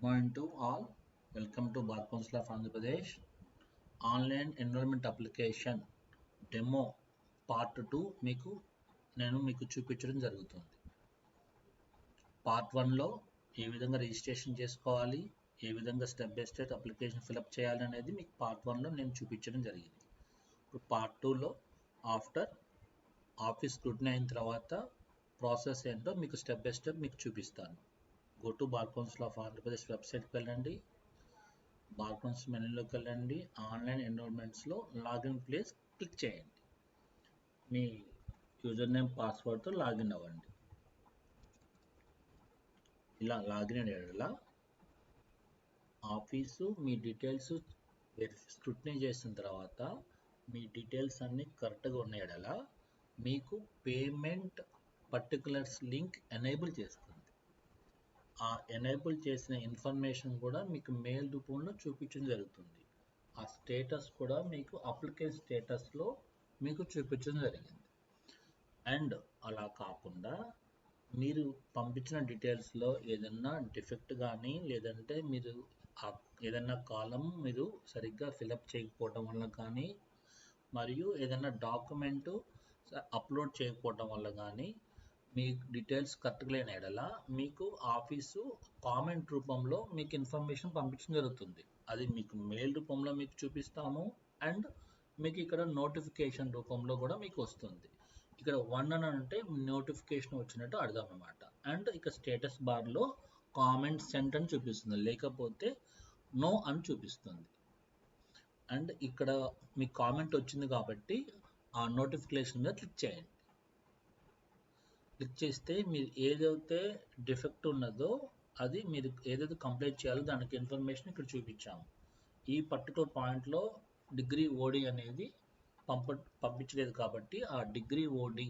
Morning to all. Welcome to Bar Council of Andhra Pradesh online enrollment application demo part 2 నేను చూపించడం జరుగుతుంది. Part 1లో ఏ విధంగా registration చేసుకోవాలి, ఏ విధంగా step by step application fill up చేయాలి అనేది మీకు పార్ట్ 1లో నేను చూపించడం జరిగింది. ఇప్పుడు పార్ట్ 2లో ఆఫ్టర్ ఆఫీస్ స్క్రూటినీ అయిన తర్వాత ప్రాసెస్ ఏంటో మీకు స్టెప్ బై స్టెప్ మీకు చూపిస్తాను. Go to bar council of Andhra Pradesh వెబ్సైట్కి వెళ్ళండి. బార్ కౌన్సిల్ మెనూలోకి వెళ్ళండి. ఆన్లైన్ ఎన్రోల్మెంట్స్లో లాగిన్ ప్లేస్ క్లిక్ చేయండి. మీ యూజర్ నేమ్ పాస్వర్డ్తో లాగిన్ అవ్వండి. ఇలా లాగిన్ అయ్యేలా ఆఫీసు మీ డీటెయిల్స్ స్క్రూటినీ చేసిన తర్వాత మీ డీటెయిల్స్ అన్నీ కరెక్ట్గా ఉన్నాయలా మీకు పేమెంట్ పర్టికులర్స్ లింక్ ఎనేబుల్ చేస్తుంది. ఆ ఎనేబుల్ చేసిన ఇన్ఫర్మేషన్ కూడా మీకు మెయిల్ రూపంలో చూపించడం జరుగుతుంది. ఆ స్టేటస్ కూడా మీకు అప్లికేషన్ స్టేటస్లో మీకు చూపించడం జరిగింది. అండ్ అలా కాకుండా మీరు పంపించిన డీటెయిల్స్లో ఏదన్నా డిఫెక్ట్ కానీ లేదంటే మీరు ఏదన్నా కాలం మీరు సరిగ్గా ఫిలప్ చేయకపోవడం వల్ల కానీ మరియు ఏదైనా డాక్యుమెంటు అప్లోడ్ చేయకపోవడం వల్ల కానీ మీ డీటెయిల్స్ కరెక్ట్గా లేని ఎడల మీకు ఆఫీసు కామెంట్ రూపంలో మీకు ఇన్ఫర్మేషన్ పంపించడం జరుగుతుంది. అది మీకు మెయిల్ రూపంలో మీకు చూపిస్తాము అండ్ మీకు ఇక్కడ నోటిఫికేషన్ రూపంలో కూడా మీకు వస్తుంది. ఇక్కడ 1 అని అంటే నోటిఫికేషన్ వచ్చినట్టు అర్థం అన్నమాట. అండ్ ఇక్కడ స్టేటస్ బార్లో కామెంట్ సెంట్ అని చూపిస్తుంది, లేకపోతే నో అని చూపిస్తుంది. అండ్ ఇక్కడ మీ కామెంట్ వచ్చింది కాబట్టి ఆ నోటిఫికేషన్ మీద క్లిక్ చేయండి. క్లిక్ చేస్తే మీరు ఏదైతే డిఫెక్ట్ ఉన్నదో అది మీరు ఏదైతే కంప్లీట్ చేయాలో దానికి ఇన్ఫర్మేషన్ ఇక్కడ చూపించాము. ఈ పర్టికులర్ పాయింట్లో డిగ్రీ ఓడి అనేది పంపించలేదు కాబట్టి ఆ డిగ్రీ ఓడి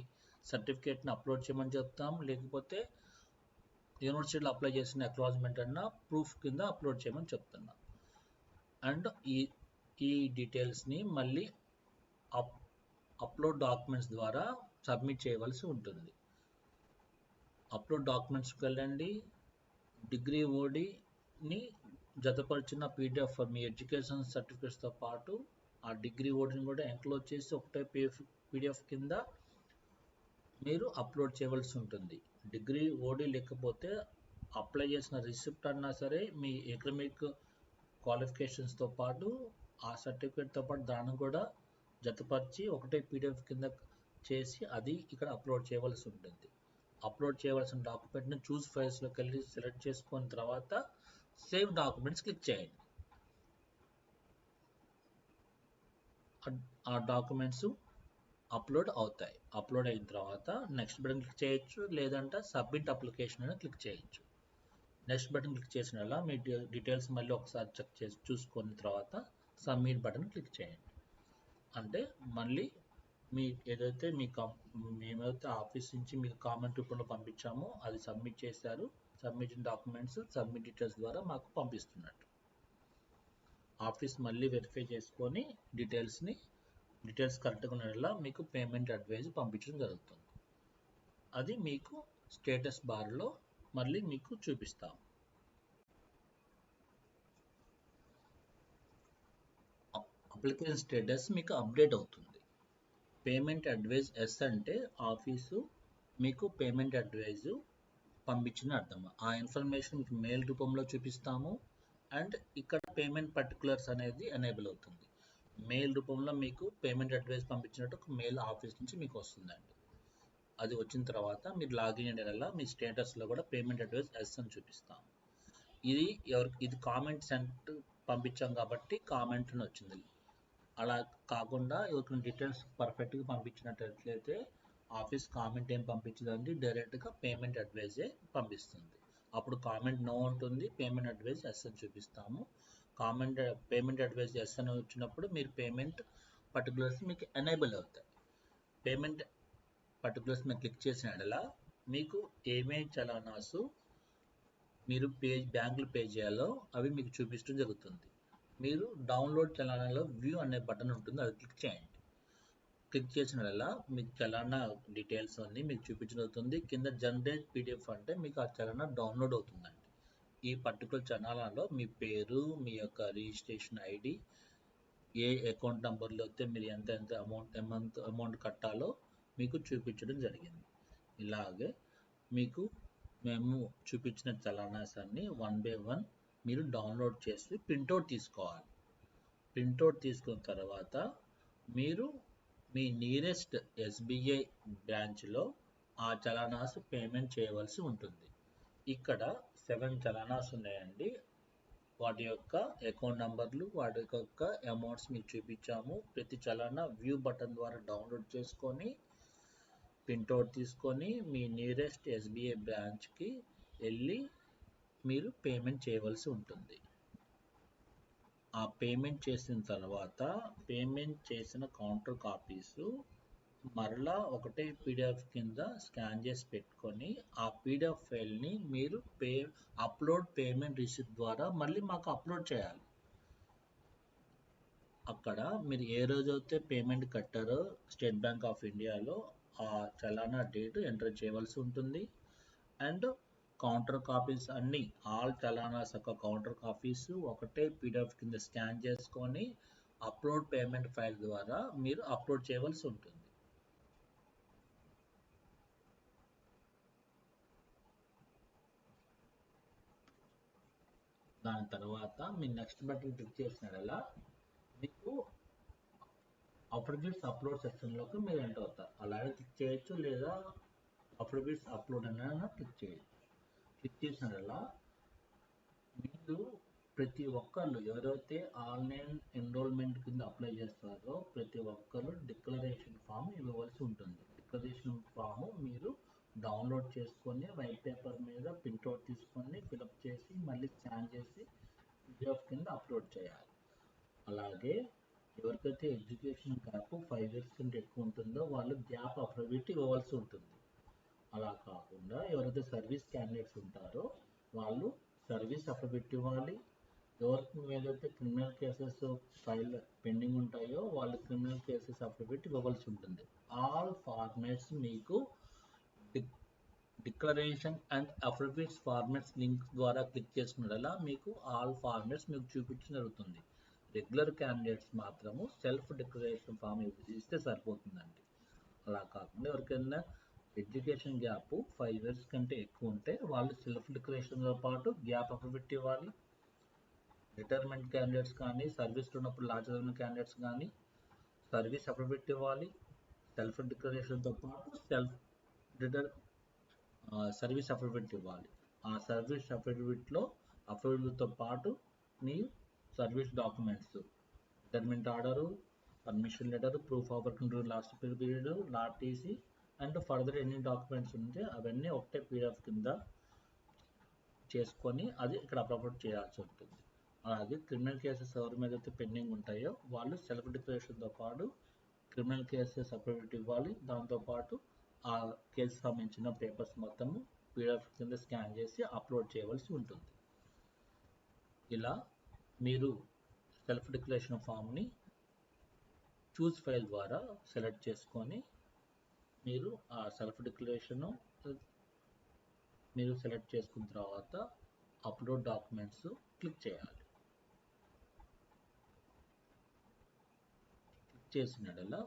సర్టిఫికేట్ని అప్లోడ్ చేయమని చెప్తాం, లేకపోతే యూనివర్సిటీలో అప్లై చేసిన అక్నాలెడ్జ్మెంట్ అన్న ప్రూఫ్ కింద అప్లోడ్ చేయమని చెప్తున్నాం. అండ్ ఈ డీటెయిల్స్ని మళ్ళీ అప్లోడ్ డాక్యుమెంట్స్ ద్వారా సబ్మిట్ చేయవలసి ఉంటుంది. అప్లోడ్ డాక్యుమెంట్స్కి వెళ్ళండి. డిగ్రీ ఓడిని జతపరిచిన పీడిఎఫ్ మీ ఎడ్యుకేషన్ సర్టిఫికేట్స్తో పాటు ఆ డిగ్రీ ఓడిని కూడా ఎన్క్లోజ్ చేసి ఒకటే పీడిఎఫ్ కింద మీరు అప్లోడ్ చేయవలసి ఉంటుంది. డిగ్రీ ఓడి లేకపోతే అప్లై చేసిన రిసిప్ట్ అన్నా సరే మీ ఎకడమిక్ క్వాలిఫికేషన్స్తో పాటు ఆ సర్టిఫికేట్తో పాటు దాన్ని కూడా జతపరిచి ఒకటే పీడిఎఫ్ కింద చేసి అది ఇక్కడ అప్లోడ్ చేయవలసి ఉంటుంది. అప్లోడ్ చేయవలసిన డాక్యుమెంట్ని చూస్ ఫైల్స్లోకి వెళ్ళి సెలెక్ట్ చేసుకున్న తర్వాత సేవ్ డాక్యుమెంట్స్ క్లిక్ చేయండి. ఆ డాక్యుమెంట్స్ అప్లోడ్ అవుతాయి. అప్లోడ్ అయిన తర్వాత నెక్స్ట్ బటన్ క్లిక్ చేయొచ్చు, లేదంటే సబ్మిట్ అప్లికేషన్ అని క్లిక్ చేయొచ్చు. నెక్స్ట్ బటన్ క్లిక్ చేసిన మీ డీటెయిల్స్ మళ్ళీ ఒకసారి చెక్ చేసి చూసుకున్న తర్వాత సబ్మిట్ బటన్ క్లిక్ చేయండి. అంటే మళ్ళీ మీ ఏదైతే మేమైతే ఆఫీస్ నుంచి మీకు కామెంట్ రూపంలో పంపించామో అది సబ్మిట్ చేశారు. సబ్మిట్ డాక్యుమెంట్స్ సబ్మిట్ డీటెయిల్స్ ద్వారా మాకు పంపిస్తున్నట్టు. ఆఫీస్ మళ్ళీ వెరిఫై చేసుకొని డీటెయిల్స్ కరెక్ట్గా ఉండేలా మీకు పేమెంట్ అడ్వైజ్ పంపించడం జరుగుతుంది. అది మీకు స్టేటస్ బార్లో మళ్ళీ మీకు చూపిస్తాము. అప్లికేషన్ స్టేటస్ మీకు అప్డేట్ అవుతుంది. పేమెంట్ అడ్వైజ్ ఎస్ అంటే ఆఫీసు మీకు పేమెంట్ అడ్వైజ్ పంపించిన అర్థం. ఆ ఇన్ఫర్మేషన్ మీకు మెయిల్ రూపంలో చూపిస్తాము. అండ్ ఇక్కడ పేమెంట్ పర్టికులర్స్ అనేది ఎనేబుల్ అవుతుంది. మెయిల్ రూపంలో మీకు పేమెంట్ అడ్వైజ్ పంపించినట్టు ఒక మెయిల్ ఆఫీస్ నుంచి మీకు వస్తుందండి. అది వచ్చిన తర్వాత మీరు లాగిన్ అయ్యేలా మీ స్టేటస్లో కూడా పేమెంట్ అడ్వైజ్ ఎస్ అని చూపిస్తాము. ఇది కామెంట్ సెంట్ పంపించాం కాబట్టి కామెంట్ అని వచ్చింది. అలా కాకుండా ఎవరికైనా డీటెయిల్స్ పర్ఫెక్ట్గా పంపించినట్లయితే ఆఫీస్ కామెంట్ ఏం పంపించదండి, డైరెక్ట్గా పేమెంట్ అడ్వైజే పంపిస్తుంది. అప్పుడు కామెంట్ నో ఉంటుంది, పేమెంట్ అడ్వైజ్ ఎస్ అని చూపిస్తాము. పేమెంట్ అడ్వైజ్ ఎస్ అని వచ్చినప్పుడు మీరు పేమెంట్ పర్టికులర్స్ మీకు ఎనేబుల్ అవుతాయి. పేమెంట్ పర్టికులర్స్ మీద క్లిక్ చేసిన ఎడల మీకు ఏమేమి చలానాసు మీరు బ్యాంకులు పే చేయాలో అవి మీకు చూపించడం జరుగుతుంది. మీరు డౌన్లోడ్ చలానాలో వ్యూ అనే బటన్ ఉంటుంది, అది క్లిక్ చేయండి. క్లిక్ చేసిన వల్ల మీకు చలానా డీటెయిల్స్ అన్నీ మీకు చూపించడం అవుతుంది. కింద జనరేట్ పీడిఎఫ్ అంటే మీకు ఆ చలానా డౌన్లోడ్ అవుతుందండి. ఈ పర్టికులర్ చలానాలో మీ పేరు, మీ యొక్క రిజిస్ట్రేషన్ ఐడి, ఏ అకౌంట్ నెంబర్లో అయితే మీరు ఎంత అమౌంట్ కట్టాలో మీకు చూపించడం జరిగింది. ఇలాగే మీకు మేము చూపించిన చలానాస్ అన్ని 1 by 1 మీరు డౌన్లోడ్ చేసి ప్రింట్అవుట్ తీసుకోవాలి. ప్రింట్అవుట్ తీసుకున్న తర్వాత మీరు మీ నియరెస్ట్ SBI బ్రాంచ్లో ఆ చలానాస్ పేమెంట్ చేయవలసి ఉంటుంది. ఇక్కడ 7 చలానాస్ ఉన్నాయండి. వాటి యొక్క అకౌంట్ నంబర్లు, వాటి యొక్క అమౌంట్స్ మీకు చూపించాము. ప్రతి చలానా వ్యూ బటన్ ద్వారా డౌన్లోడ్ చేసుకొని ప్రింట్అవుట్ తీసుకొని మీ నియరెస్ట్ SBI బ్రాంచ్కి వెళ్ళి మీరు పేమెంట్ చేయవలసి ఉంటుంది. ఆ పేమెంట్ చేసిన తర్వాత పేమెంట్ చేసిన కౌంటర్ కాపీసు మరలా ఒకటే PDF కింద స్కాన్ చేసి పెట్టుకొని ఆ PDF ఫైల్ని మీరు అప్లోడ్ పేమెంట్ రిసిప్ట్ ద్వారా మళ్ళీ మాకు అప్లోడ్ చేయాలి. అక్కడ మీరు ఏ రోజైతే పేమెంట్ కట్టారో స్టేట్ బ్యాంక్ ఆఫ్ ఇండియాలో ఆ చలానా డేట్ ఎంటర్ చేయవలసి ఉంటుంది. అండ్ కౌంటర్ కాపీస్ అన్నీ, ఆల్ చలానాస్ యొక్క కౌంటర్ కాపీస్ ఒకటే PDF కింద స్కాన్ చేసుకొని అప్లోడ్ పేమెంట్ ఫైల్ ద్వారా మీరు అప్లోడ్ చేయవలసి ఉంటుంది. దాని తర్వాత మీ నెక్స్ట్ బటన్ క్లిక్ చేసినట్లా మీకు అఫిడవిట్స్ అప్లోడ్ సెక్షన్లోకి మీరు ఎంటర్ అవుతారు. అలాగే క్లిక్ చేయొచ్చు, లేదా అఫిడవిట్స్ అప్లోడ్ అయినా క్లిక్ చేయొచ్చు. క్లిక్ చేసినట్లా మీరు ప్రతి ఒక్కళ్ళు ఎవరైతే ఆన్లైన్ ఎన్రోల్మెంట్ కింద అప్లై చేస్తారో ప్రతి ఒక్కరు డిక్లరేషన్ ఫామ్ ఇవ్వవలసి ఉంటుంది. డిక్లరేషన్ ఫామ్ మీరు డౌన్లోడ్ చేసుకొని వైట్ పేపర్ మీద ప్రింట్అవుట్ తీసుకొని ఫిలప్ చేసి మళ్ళీ స్కాన్ చేసి PDF కింద అప్లోడ్ చేయాలి. అలాగే ఎవరికైతే ఎడ్యుకేషన్ గ్యాప్ 5 years కంటే ఎక్కువ ఉంటుందో వాళ్ళు గ్యాప్ అఫిడవిట్ ఇవ్వవలసి ఉంటుంది. అలా కాకుండా ఎవరైతే సర్వీస్ క్యాండిడేట్స్ ఉంటారో వాళ్ళు సర్వీస్ అఫిడవిట్ ఇవ్వాలి. ఎవరికి ఏదైతే క్రిమినల్ కేసెస్ ఫైల్ పెండింగ్ ఉంటాయో వాళ్ళు క్రిమినల్ కేసెస్ అఫిడవిట్ ఇవ్వవలసి ఉంటుంది. ఆల్ ఫార్మాట్స్ మీకు declaration and affidavits formats link ద్వారా క్లిక్ చేసుకున్నట్లా మీకు ఆల్ ఫార్మాట్స్ మీకు చూపించడం జరుగుతుంది. రెగ్యులర్ క్యాండిడేట్స్ మాత్రము సెల్ఫ్ డిక్లరేషన్ ఫామ్ ఇస్తే సరిపోతుందండి. అలా కాకుండా ఎవరికైనా ఎడ్యుకేషన్ గ్యాప్ 5 years కంటే ఎక్కువ ఉంటే వాళ్ళు సెల్ఫ్ డిక్లరేషన్తో పాటు గ్యాప్ అఫిడవిట్ ఇవ్వాలి. రిటైర్మెంట్ క్యాండిడేట్స్ కానీ, సర్వీస్లో ఉన్నప్పుడు లా చదివిన క్యాండిడేట్స్ కానీ సర్వీస్ అఫిడవిట్ ఇవ్వాలి. సెల్ఫ్ డిక్లరేషన్తో పాటు సర్వీస్ అఫిడవిట్ ఇవ్వాలి. ఆ సర్వీస్ అఫిడవిట్తో పాటు మీ service documents, retirement order, permission letter, proof of working last period, law TC and further ఎన్ని డాక్యుమెంట్స్ ఉంటే అవన్నీ ఒకటే PDF కింద చేసుకొని అది ఇక్కడ అప్లోడ్ చేయాల్సి ఉంటుంది. అలాగే క్రిమినల్ కేసెస్ ఎవరి మీద అయితే పెండింగ్ ఉంటాయో వాళ్ళు సెల్ఫ్ డిక్లరేషన్తో పాటు క్రిమినల్ కేసెస్ అఫిడవిట్ ఇవ్వాలి. దాంతోపాటు ఆ కేసు సంబంధించిన పేపర్స్ మొత్తము PDF కింద స్కాన్ చేసి అప్లోడ్ చేయవలసి ఉంటుంది. ఇలా మీరు సెల్ఫ్ డిక్లరేషన్ ఫామ్ని చూస్ ఫైల్ ద్వారా సెలెక్ట్ చేసుకొని మీరు ఆ సెల్ఫ్ డిక్లరేషన్ మీరు సెలెక్ట్ చేసుకున్న తర్వాత అప్లోడ్ డాక్యుమెంట్స్ క్లిక్ చేయాలి. క్లిక్ చేసినట్లా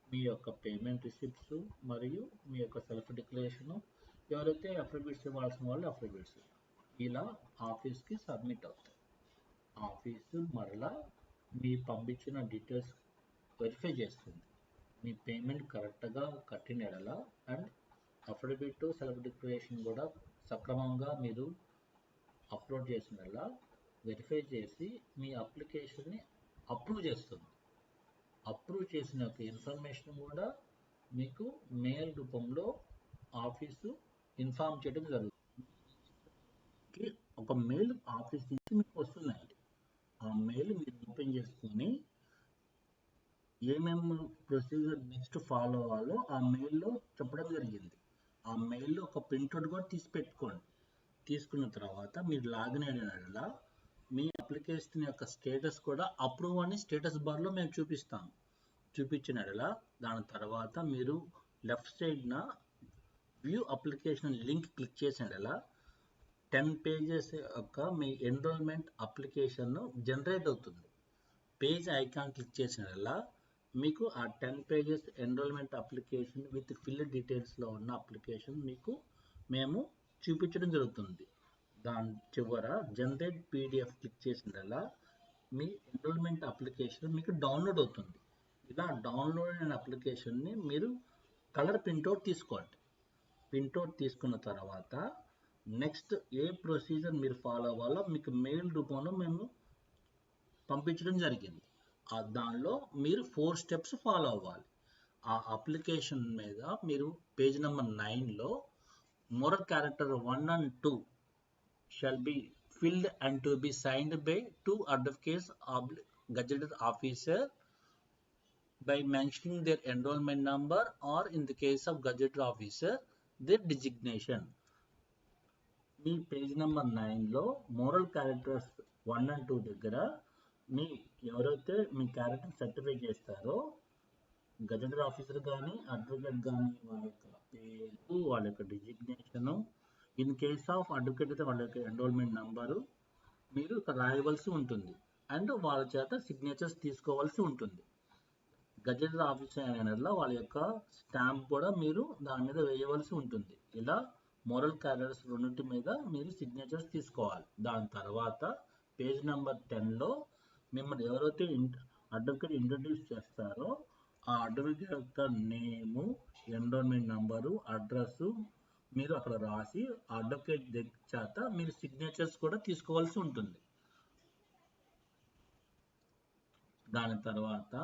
మీ యొక్క పేమెంట్ రిసిప్ట్స్ మరియు మీ యొక్క సెల్ఫ్ డిక్లరేషన్, ఎవరైతే అఫిడవిట్స్ ఇవ్వాల్సిన వాళ్ళు అఫిడవిట్స్ ఇలా ఆఫీస్కి సబ్మిట్ అవుతాయి. ఆఫీసు మరలా మీ పంపించిన డీటెయిల్స్ వెరిఫై చేస్తుంది. మీ పేమెంట్ కరెక్ట్గా కట్టిన ఎడల అండ్ అఫిడవిట్ సెల్ఫ్ డిక్లరేషన్ కూడా సక్రమంగా మీరు అప్లోడ్ చేసిన వెరిఫై చేసి మీ అప్లికేషన్ని అప్రూవ్ చేస్తుంది. అప్రూవ్ చేసిన యొక్క ఇన్ఫర్మేషన్ కూడా మీకు మెయిల్ రూపంలో ఆఫీసు ఇన్ఫార్మ్ చేయడం జరుగుతుంది. ఒక మెయిల్ ఆఫీస్ నుంచి మీకు వస్తుందండి. ఆ మెయిల్ మీరు ఓపెన్ చేసుకొని ఏమేమి ప్రొసీజర్ నెక్స్ట్ ఫాలో అవ్వాలో ఆ మెయిల్లో చెప్పడం జరిగింది. ఆ మెయిల్లో ఒక ప్రింట్అవుట్ కూడా తీసి పెట్టుకోండి. తీసుకున్న తర్వాత మీరు లాగిన్ అయిన మీ అప్లికేషన్ యొక్క స్టేటస్ కూడా అప్రూవ్ అని స్టేటస్ బార్లో మేము చూపిస్తాము. చూపించిన దాని తర్వాత మీరు లెఫ్ట్ సైడ్న వ్యూ అప్లికేషన్ లింక్ క్లిక్ చేసిన 10 పేజెస్ యొక్క మీ ఎన్రోల్మెంట్ అప్లికేషన్ జనరేట్ అవుతుంది. పేజ్ ఐకాన్ క్లిక్ చేసినట్లా మీకు ఆ 10 pages enrolment application with fill డీటెయిల్స్లో ఉన్న అప్లికేషన్ మీకు మేము చూపించడం జరుగుతుంది. దాని చివర జనరేట్ పీడిఎఫ్ క్లిక్ చేసినట్లా మీ ఎన్రోల్మెంట్ అప్లికేషన్ మీకు డౌన్లోడ్ అవుతుంది. ఇలా డౌన్లోడ్ అయిన అప్లికేషన్ని మీరు కలర్ ప్రింట్అవుట్ తీసుకోండి. ప్రింట్అవుట్ తీసుకున్న తర్వాత నెక్స్ట్ ఏ ప్రొసీజర్ మీరు ఫాలో అవ్వాలో మీకు మెయిల్ రూపంలో మేము పంపించడం జరిగింది. దానిలో మీరు 4 స్టెప్స్ ఫాలో అవ్వాలి. ఆ అప్లికేషన్ మీద మీరు page number 9లో moral character 1 and 2 shall be filled and to be signed by 2 advocates gazetted officer by mentioning their enrollment number or in the case of gazetted officer their designation. మీ page number 9లో moral characters 1 and 2 దగ్గర మీ ఎవరైతే మీ character certify చేస్తారో gazetted officer కానీ advocate కానీ వాళ్ళ యొక్క పేరు, వాళ్ళ యొక్క designation, in case of advocate అయితే వాళ్ళ యొక్క ఎన్రోల్మెంట్ నంబరు మీరు ఇక్కడ రాయవలసి ఉంటుంది. అండ్ వాళ్ళ చేత సిగ్నేచర్స్ తీసుకోవాల్సి ఉంటుంది. గజెటెడ్ ఆఫీసర్ అయిన వాళ్ళ యొక్క స్టాంప్ కూడా మీరు దాని మీద వేయవలసి ఉంటుంది. ఇలా మోరల్ క్యారెక్టర్స్ రెండింటి మీద మీరు సిగ్నేచర్స్ తీసుకోవాలి. దాని తర్వాత పేజ్ నెంబర్ 10లో మిమ్మల్ని ఎవరైతే అడ్వకేట్ ఇంట్రడ్యూస్ చేస్తారో ఆ అడ్వకేట్ యొక్క నేము, ఎన్రోల్మెంట్ నంబరు, అడ్రస్ మీరు అక్కడ రాసి అడ్వకేట్ చేత మీరు సిగ్నేచర్స్ కూడా తీసుకోవాల్సి ఉంటుంది. దాని తర్వాత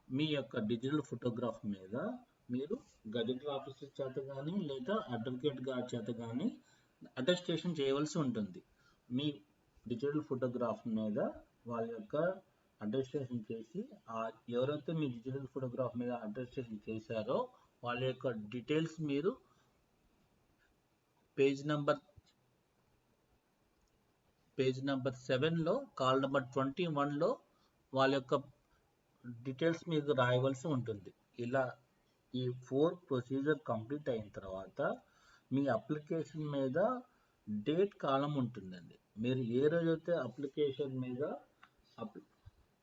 మీ యొక్క డిజిటల్ ఫోటోగ్రాఫ్ మీద మీరు గజెటెడ్ ఆఫీసర్ చేత కానీ లేదా అడ్వకేట్ గారి చేత కానీ అటెస్టేషన్ చేయవలసి ఉంటుంది. మీ డిజిటల్ ఫోటోగ్రాఫ్ మీద వాళ్ళ యొక్క అటెస్టేషన్ చేసి ఎవరైతే మీ డిజిటల్ ఫోటోగ్రాఫ్ మీద అటెస్టేషన్ చేశారో వాళ్ళ యొక్క డీటెయిల్స్ మీరు పేజ్ నెంబర్ 7లో కాల్ నెంబర్ 21లో వాళ్ళ యొక్క డీటెయిల్స్ మీకు రాయవలసి ఉంటుంది. ఇలా ఈ 4 ప్రొసీజర్ కంప్లీట్ అయిన తర్వాత మీ అప్లికేషన్ మీద డేట్ కాలం ఉంటుందండి. మీరు ఏ రోజైతే అప్లికేషన్ మీద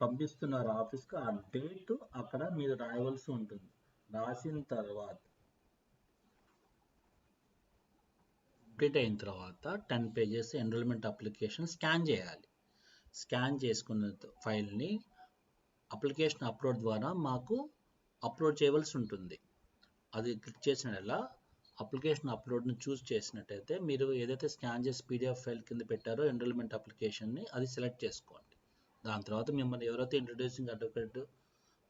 పంపిస్తున్నారు ఆఫీస్కి ఆ డేట్ అక్కడ మీరు రాయవలసి ఉంటుంది. రాసిన తర్వాత కంప్లీట్ అయిన తర్వాత 10 పేజెస్ ఎన్రోల్మెంట్ అప్లికేషన్ స్కాన్ చేయాలి. స్కాన్ చేసుకున్న ఫైల్ని అప్లికేషన్ అప్లోడ్ ద్వారా మాకు అప్లోడ్ చేయవలసి ఉంటుంది. అది క్లిక్ చేసినట్లా అప్లికేషన్ అప్లోడ్ని చూస్ చేసినట్టయితే మీరు ఏదైతే స్కాన్ చేసి పీడిఎఫ్ ఫైల్ కింద పెట్టారో ఎన్రోల్మెంట్ అప్లికేషన్ని అది సెలెక్ట్ చేసుకోండి. దాని తర్వాత మిమ్మల్ని ఎవరైతే ఇంట్రడ్యూసింగ్ అడ్వకేట్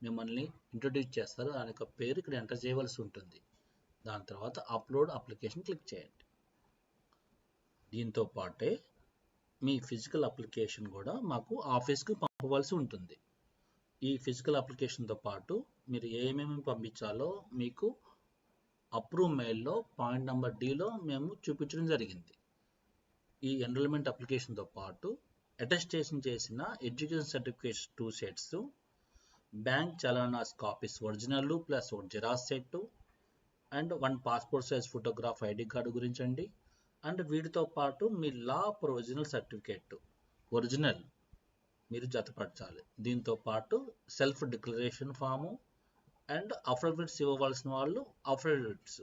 మిమ్మల్ని ఇంట్రడ్యూస్ చేస్తారో దాని యొక్క పేరు ఇక్కడ ఎంటర్ చేయవలసి ఉంటుంది. దాని తర్వాత అప్లోడ్ అప్లికేషన్ క్లిక్ చేయండి. దీంతో పాటే మీ ఫిజికల్ అప్లికేషన్ కూడా మాకు ఆఫీస్కి పంపవలసి ఉంటుంది. ఈ ఫిజికల్ అప్లికేషన్తో పాటు మీరు ఏమేమి పంపించాలో మీకు అప్రూవ్ మెయిల్లో పాయింట్ నెంబర్ Dలో మేము చూపించడం జరిగింది. ఈ ఎన్రోల్మెంట్ అప్లికేషన్తో పాటు అటెస్టేషన్ చేసిన ఎడ్యుకేషన్ సర్టిఫికేట్స్ 2 సెట్స్, బ్యాంక్ చలానాస్ copies original plus 1 xerox set and 1 passport size photograph ID card గురించండి. అండ్ వీటితో పాటు మీ లా ప్రొవిజనల్ సర్టిఫికేట్ ఒరిజినల్ మీరు జతపరచాలి. దీంతో పాటు self declaration form and affidavits ఇవ్వవలసిన వాళ్ళు అఫిడవిట్స్.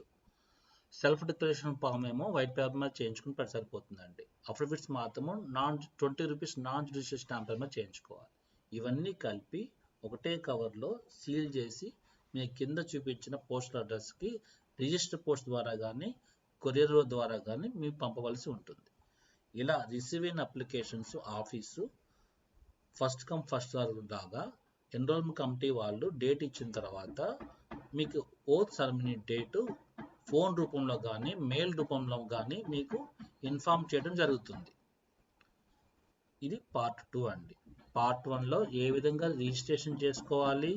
సెల్ఫ్ డిక్లరేషన్ ఫామ్ ఏమో వైట్ పేపర్ మీద చేయించుకుని సరిపోతుందండి. అఫిడవిట్స్ మాత్రము 20 రూపీస్ నాన్ జ్యుడిషియల్ స్టాంప్ మీద చేయించుకోవాలి. ఇవన్నీ కలిపి ఒకటే కవర్లో సీల్ చేసి మీ కింద చూపించిన పోస్టల్ అడ్రస్కి రిజిస్టర్ పోస్ట్ ద్వారా కానీ కొరియర్ ద్వారా కానీ మీరు పంపవలసి ఉంటుంది. ఇలా receiving applications office first come first serve లాగా ఎన్రోల్మెంట్ కమిటీ వాళ్ళు డేట్ ఇచ్చిన తర్వాత మీకు ఓత్ సెరమనీ డేటు ఫోన్ రూపంలో కానీ మెయిల్ రూపంలో కానీ మీకు ఇన్ఫార్మ్ చేయడం జరుగుతుంది. ఇది పార్ట్ 2 అండి. పార్ట్ 1లో ఏ విధంగా రిజిస్ట్రేషన్ చేసుకోవాలి,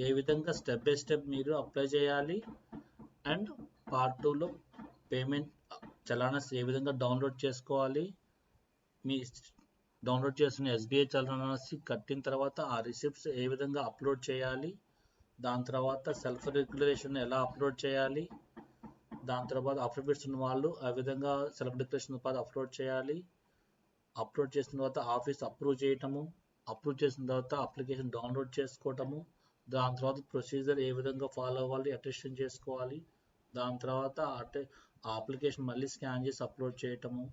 ఏ విధంగా స్టెప్ బై స్టెప్ మీరు అప్లై చేయాలి, అండ్ పార్ట్ 2లో పేమెంట్ చలానాస్ ఏ విధంగా డౌన్లోడ్ చేసుకోవాలి, మీ డౌన్లోడ్ చేసిన SBI చలానాస్ కట్టిన తర్వాత ఆ రిసిప్ట్స్ ఏ విధంగా అప్లోడ్ చేయాలి, దాని తర్వాత సెల్ఫ్ రెగ్యులేషన్ ఎలా అప్లోడ్ చేయాలి, దాని తర్వాత అఫిడవిట్స్ ఉన్న వాళ్ళు ఆ విధంగా సెల్ఫ్ డిక్లరేషన్ తర్వాత అప్లోడ్ చేయాలి. అప్లోడ్ చేసిన తర్వాత ఆఫీస్ అప్రూవ్ చేయటము, అప్రూవ్ చేసిన తర్వాత అప్లికేషన్ డౌన్లోడ్ చేసుకోవటము, దాని తర్వాత ప్రొసీజర్ ఏ విధంగా ఫాలో అవ్వాలి, అటెస్టేషన్ చేసుకోవాలి, దాని తర్వాత ఆ అప్లికేషన్ మళ్ళీ స్కాన్ చేసి అప్లోడ్ చేయటము,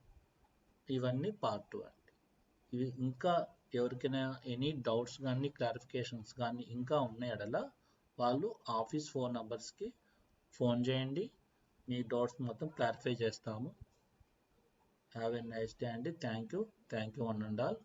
ఇవన్నీ పార్ట్ 2 అండి. ఇవి ఇంకా ఎవరికైనా ఎనీ డౌట్స్ కానీ క్లారిఫికేషన్స్ కానీ ఇంకా ఉన్నాయడలా వాళ్ళు ఆఫీస్ ఫోన్ నంబర్స్కి ఫోన్ చేయండి, మీ డౌట్స్ మొత్తం క్లారిఫై చేస్తాము. హ్యావ్ ఎ నైస్ డే అండి. Thank you one and all.